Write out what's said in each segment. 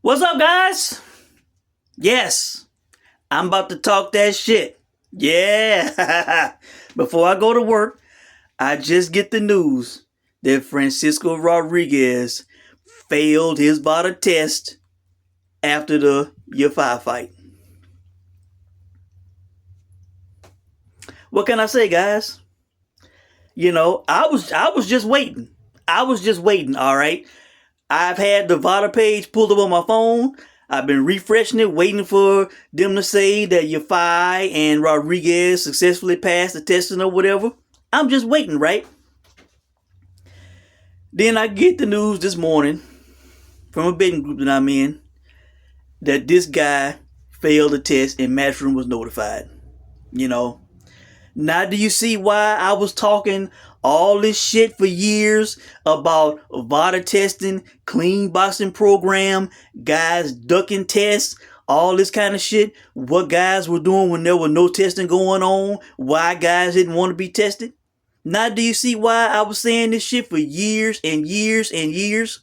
What's up, guys? Yes, I'm about to talk that shit. Yeah. Before I go to work, I just get the news that Francisco Rodriguez failed his VADA test after the Yafai fight. What can I say, guys? I was just waiting. I was just waiting, all right? I've had the VADA page pulled up on my phone. I've been refreshing it, waiting for them to say that Yafai and Rodriguez successfully passed the testing or whatever. I'm just waiting, right? Then I get the news this morning from a betting group that I'm in that this guy failed the test and Matchroom was notified. You know, Now, do you see why I was talking all this shit for years about VADA testing, clean boxing program, guys ducking tests, all this kind of shit? What guys were doing when there was no testing going on? Why guys didn't want to be tested? Now, do you see why I was saying this shit for years and years and years?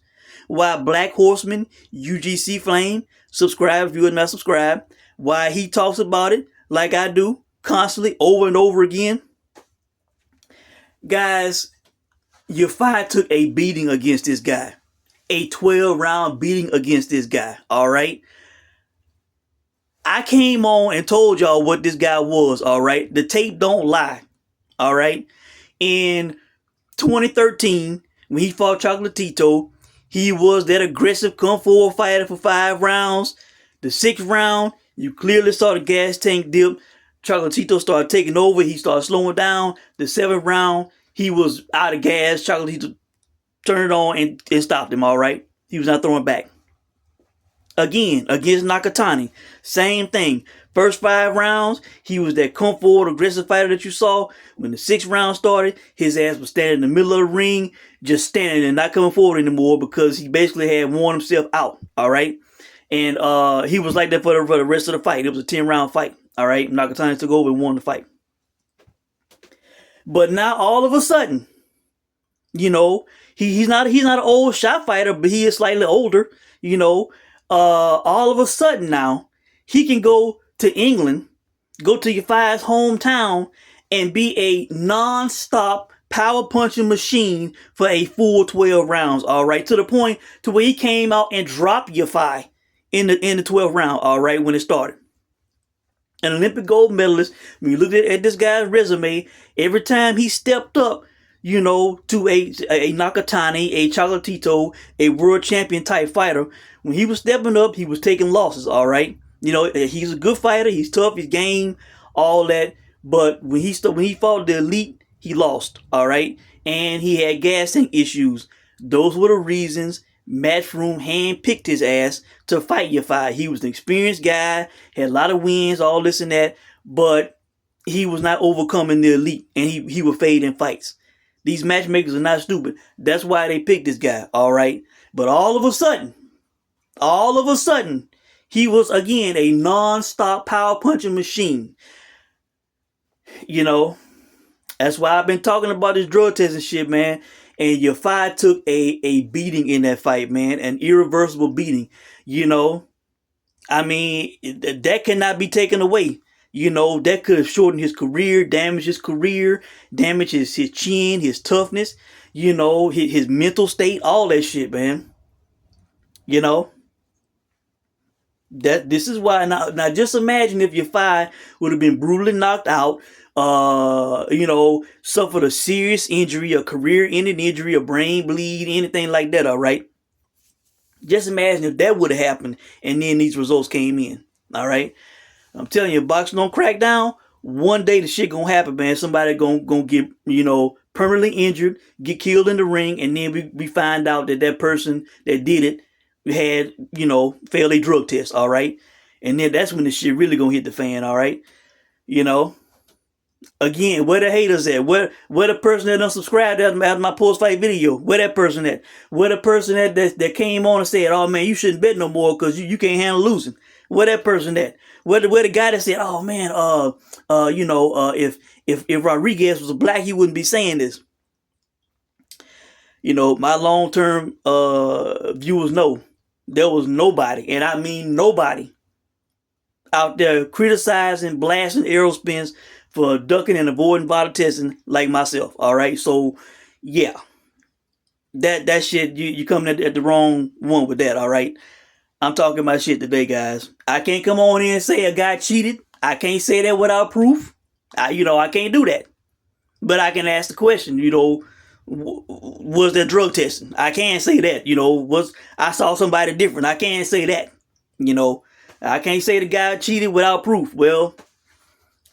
Why Black Horseman, UGC Flame, subscribe if you are not subscribed. Why he talks about it like I do, constantly, over and over again. Guys, Yafai took a beating against this guy. A 12-round beating against this guy, all right? I came on and told y'all what this guy was, all right? The tape don't lie, all right? In 2013, when he fought Chocolatito, he was that aggressive come forward fighter for 5 rounds. The 6th round, you clearly saw the gas tank dip. Chocolatito started taking over. He started slowing down. The 7th round, he was out of gas. Chocolatito turned it on and stopped him, all right? He was not throwing back. Again, against Nakatani, same thing. First 5 rounds, he was that come forward aggressive fighter that you saw. When the 6th round started, his ass was standing in the middle of the ring, just standing and not coming forward anymore because he basically had worn himself out, all right? And he was like that for the rest of the fight. It was a 10-round fight, all right? Nakatani took over and won the fight. But now all of a sudden, he's not an old shot fighter, but he is slightly older, all of a sudden now, he can go to England, go to Yafai's hometown, and be a non-stop power punching machine for a full 12 rounds, all right? To the point to where he came out and dropped Yafai in the 12th round, all right, when it started. An Olympic gold medalist, when you look at this guy's resume, every time he stepped up, to a Nakatani, a Chocolatito, a world champion type fighter, when he was stepping up, he was taking losses, all right? He's a good fighter. He's tough. He's game, all that. But when he fought the elite, he lost, all right? And he had gas tank issues. Those were the reasons Matchroom handpicked his ass to fight Yafai. He was an experienced guy, had a lot of wins, all this and that, but he was not overcoming the elite, and he would fade in fights. These matchmakers are not stupid. That's why they picked this guy, all right? But all of a sudden, he was, again, a non-stop power punching machine. That's why I've been talking about this drug testing shit, man. And Yafai took a beating in that fight, man. An irreversible beating. That cannot be taken away. That could have shortened his career, damaged his career, damaged his chin, his toughness, his mental state, all that shit, man. This is why now just imagine if Yafai would have been brutally knocked out, suffered a serious injury, a career-ending injury, a brain bleed, anything like that, all right? Just imagine if that would have happened and then these results came in, all right? I'm telling you, boxing don't crack down, one day the shit gonna happen, man. Somebody gonna get, permanently injured, get killed in the ring, and then we find out that person that did it had, failed a drug test, all right? And then that's when the shit really gonna hit the fan, all right? Again, where the haters at? Where the person that unsubscribed after my post-fight video? Where that person at? Where the person that came on and said, oh man, you shouldn't bet no more because you can't handle losing? Where that person at? Where the guy that said, oh man, if Rodriguez was a black, he wouldn't be saying this. My long-term viewers know There was nobody, and I mean nobody, out there criticizing, blasting arrow spins for ducking and avoiding VADA testing like myself. All right, so yeah, that shit, you coming at the wrong one with that. All right, I'm talking about shit today, guys. I can't come on here and say a guy cheated. I can't say that without proof. I can't do that. But I can ask the question, was there drug testing? I can't say that. Was I saw somebody different? I can't say that. I can't say the guy cheated without proof. Well,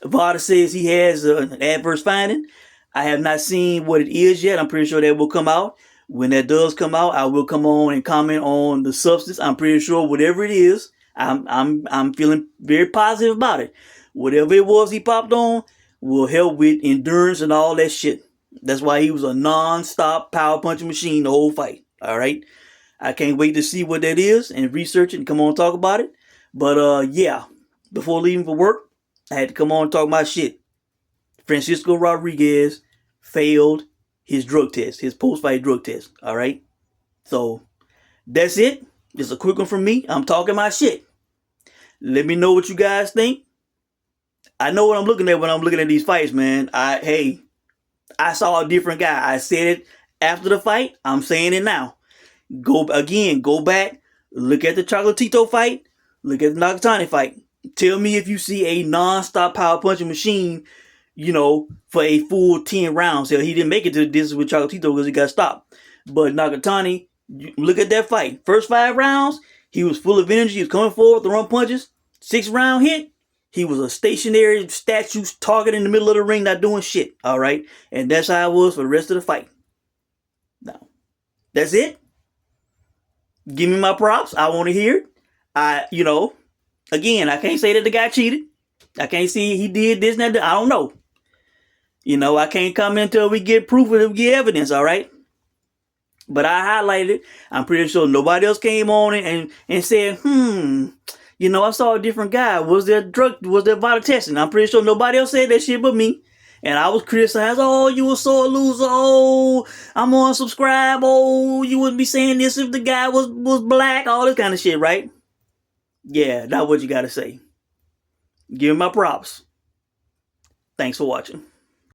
VADA says he has an adverse finding. I have not seen what it is yet. I'm pretty sure that will come out. When that does come out, I will come on and comment on the substance. I'm pretty sure whatever it is, I'm feeling very positive about it. Whatever it was he popped on will help with endurance and all that shit. That's why he was a non-stop power punching machine the whole fight. All right. I can't wait to see what that is and research it and come on and talk about it. But yeah, before leaving for work, I had to come on and talk my shit. Francisco Rodriguez failed his drug test, his post-fight drug test. All right. So that's it. Just a quick one from me. I'm talking my shit. Let me know what you guys think. I know what I'm looking at when I'm looking at these fights, man. I saw a different guy. I said it after the fight. I'm saying it now. Go back, look at the Chocolatito fight, look at the Nakatani fight. Tell me if you see a non-stop power punching machine, for a full 10 rounds. Hell, he didn't make it to the distance with Chocolatito because he got stopped. But Nakatani, look at that fight. First 5 rounds, he was full of energy. He was coming forward to run punches. 6th round hit, he was a stationary statue target in the middle of the ring, not doing shit. All right. And that's how it was for the rest of the fight. Now, that's it. Give me my props. I want to hear it. Again, I can't say that the guy cheated. I can't see he did this and that. I don't know. I can't comment until we get proof or we get evidence. All right. But I highlighted it. I'm pretty sure nobody else came on it and said, I saw a different guy. Was there VADA testing? I'm pretty sure nobody else said that shit but me. And I was criticized. Oh, you were so a loser. Oh, I'm unsubscribe. Oh, you wouldn't be saying this if the guy was black. All this kind of shit, right? Yeah, that's what you got to say. Give me my props. Thanks for watching.